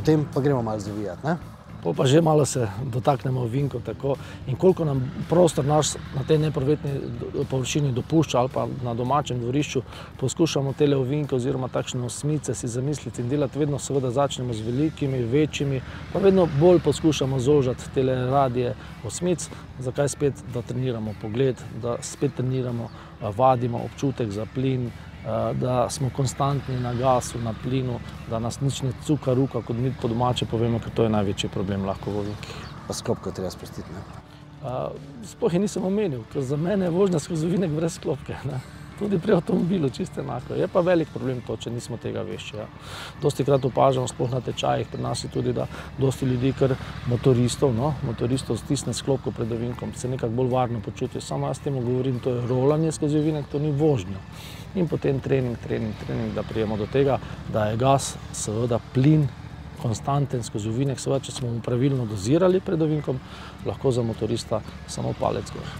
potem pa gremo malo zavijati, ne? Po pa že malo se dotaknemo ovinkov tako in koliko nam prostor naš na tej neprovetni površini dopušča ali pa na domačem dvorišču, poskušamo tele ovinke oziroma takšne osmice si zamisliti in delati vedno seveda začnemo z velikimi, večjimi, pa vedno bolj poskušamo zožati tele radije osmic. Zakaj spet? Da treniramo pogled, da spet treniramo, vadimo občutek za plin, da smo konstantni na gasu, na plinu, da nas nič ne cuka ruka, kot mi po domače povemo, ker to je največji problem lahko v ovinkih. Pa sklopko je treba spustiti, ne? Sploh je nisem omenil, ker za mene je vožnja skozi ovinek brez sklopke, ne? Tudi pri avtomobilu čisto enako. Je pa velik problem to, če nismo tega vešči. Ja. Dostikrat opažamo, sploh na tečajih, pri nas je tudi, da dosti ljudi, kar motoristov stisne sklopko pred ovinkom, se nekako bolj varno počutijo. Samo jaz temu govorim, to je rolanje skozi ovinek, to ni vožnja. In potem trening, da prijemo do tega, da je gas, seveda plin, konstanten skozi ovinek, seveda, če smo mu pravilno dozirali pred ovinkom, lahko za motorista samo palec gor.